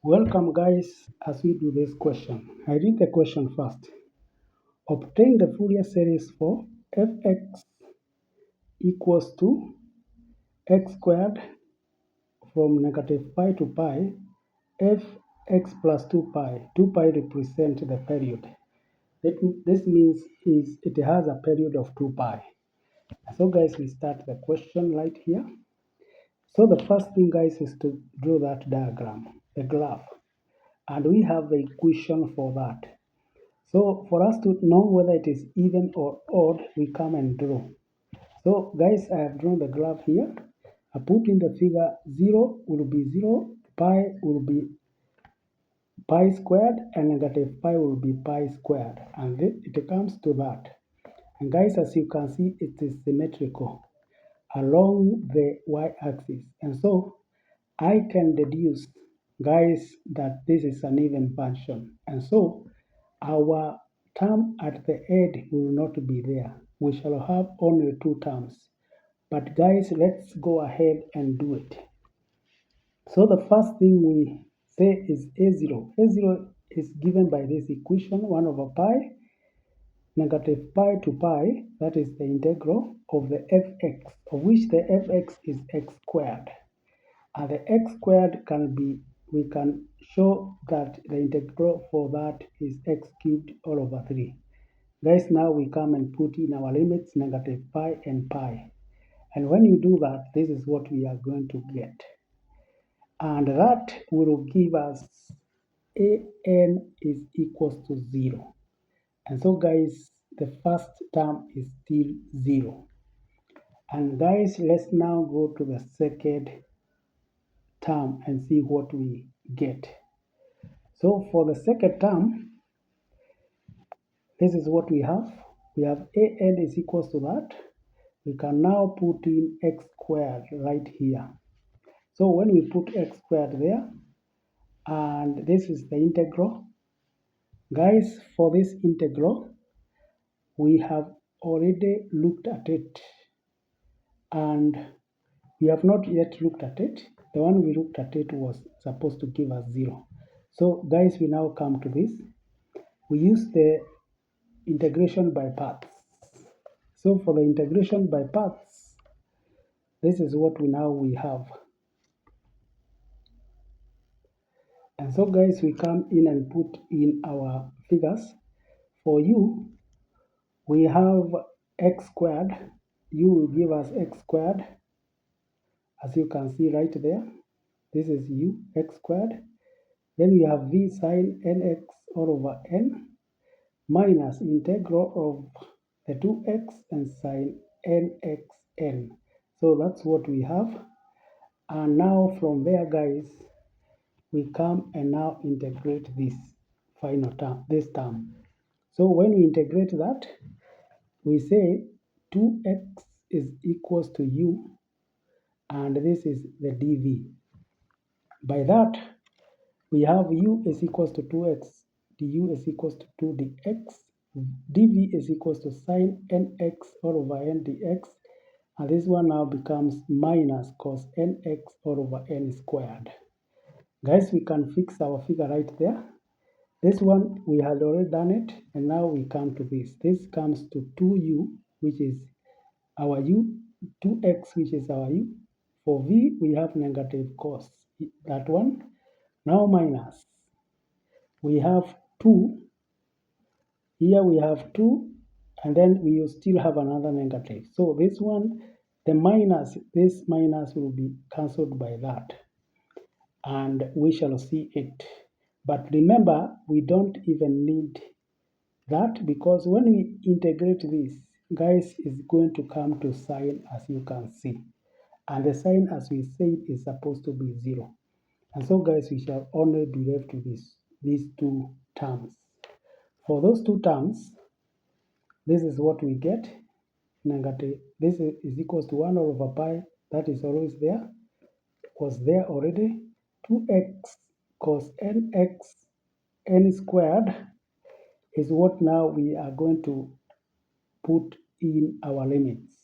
Welcome guys as we do this question. I read the question first. Obtain the Fourier series for fx equals to x squared from negative pi to pi fx plus 2 pi. 2 pi represents the period. This means it has a period of 2 pi. So guys, we start the question right here. So the first thing guys is to draw that diagram, the graph. And we have the equation for that. So for us to know whether it is even or odd, we come and draw. So guys, I have drawn the graph here. I put in the figure 0 will be 0, pi will be pi squared, and negative pi will be pi squared. And it comes to that. And guys, as you can see, it is symmetrical along the y-axis. And so I can deduce, guys, that this is an even function. And so our term at the end will not be there. We shall have only two terms. But guys, let's go ahead and do it. So the first thing we say is A0. A0 is given by this equation, 1 over pi, negative pi to pi, that is the integral of the fx, of which the fx is x squared. And the x squared we can show that the integral for that is x cubed all over 3. Guys, now we come and put in our limits, negative pi and pi. And when you do that, this is what we are going to get. And that will give us an is equals to 0. And so guys, the first term is still 0. And guys, let's now go to the second term and see what we get. So for the second term, this is what we have. We have an is equals to that. We can now put in x squared right here. So when we put x squared there, and this is the integral. Guys, for this integral, we have already looked at it. And we have not yet looked at it. The one we looked at it was supposed to give us 0. So guys, we now come to this. We use the integration by parts. So for the integration by parts, this is what we have. And so guys, we come in and put in our figures. For u, we have x squared. U will give us x squared, as you can see right there. This is u, x squared. Then we have v sine nx all over n minus integral of the 2x and sine nxn. So that's what we have. And now from there, guys, we come and now integrate this final term, this term. So when we integrate that, we say 2x is equals to u, and this is the dv. By that, we have u is equals to 2x, du is equals to 2 dx, dv is equals to sine nx all over n dx, and this one now becomes minus cos nx all over n squared. Guys, we can fix our figure right there. This one, we had already done it, and now we come to this. This comes to 2u, which is our u, 2x, which is our u. For v, we have negative cos, that one. Now minus, we have 2. Here we have 2, and then we will still have another negative. So this one, this minus will be cancelled by that. And we shall see it. But remember, we don't even need that, because when we integrate this, guys, is going to come to sine, as you can see. And the sine, as we said, is supposed to be 0. And so guys, we shall only be left with these two terms. For those two terms, this is what we get. Negative, this is equals to 1 over pi, that is always there, was there already. 2x cos nx n squared is what now we are going to put in our limits.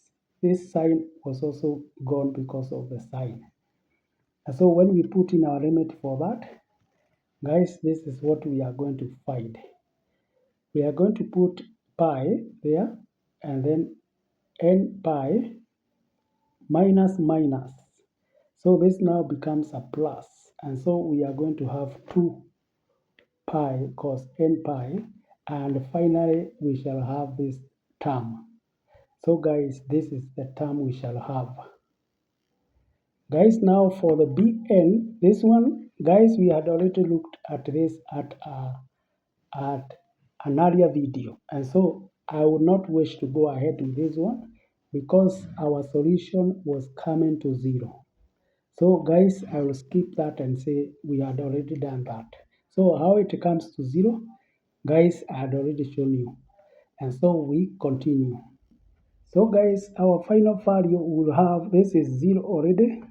This sign was also gone because of the sign. And so when we put in our limit for that, Guys, this is what we are going to find. We are going to put pi there and then n pi minus minus. So this now becomes a plus. And so we are going to have 2 pi cos n pi. And finally, we shall have this term. So guys, this is the term we shall have. Guys, now for the bn, this one, guys, we had already looked at this at an earlier video. And so I would not wish to go ahead with this one because our solution was coming to 0. So guys, I will skip that and say we had already done that. So how it comes to 0, guys, I had already shown you. And so we continue. So guys, our final value will have, this is 0 already.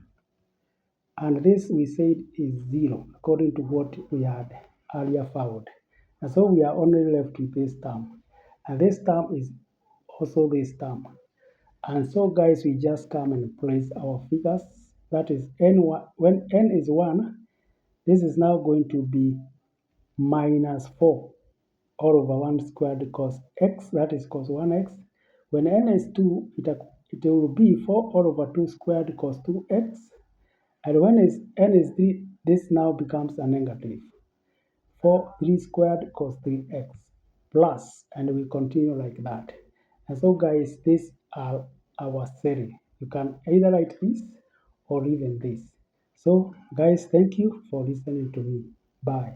And this we said is 0 according to what we had earlier found. And so we are only left with this term. And this term is also this term. And so guys, we just come and place our figures. That is n1, when n is 1, this is now going to be minus 4 all over 1 squared cos x, that is cos 1x. When n is 2, it will be 4 all over 2 squared cos 2x. And when n is 3, this now becomes a negative. 4 3 squared cos 3x plus, and we continue like that. And so guys, these are our series. You can either write this or even this. So guys, thank you for listening to me. Bye.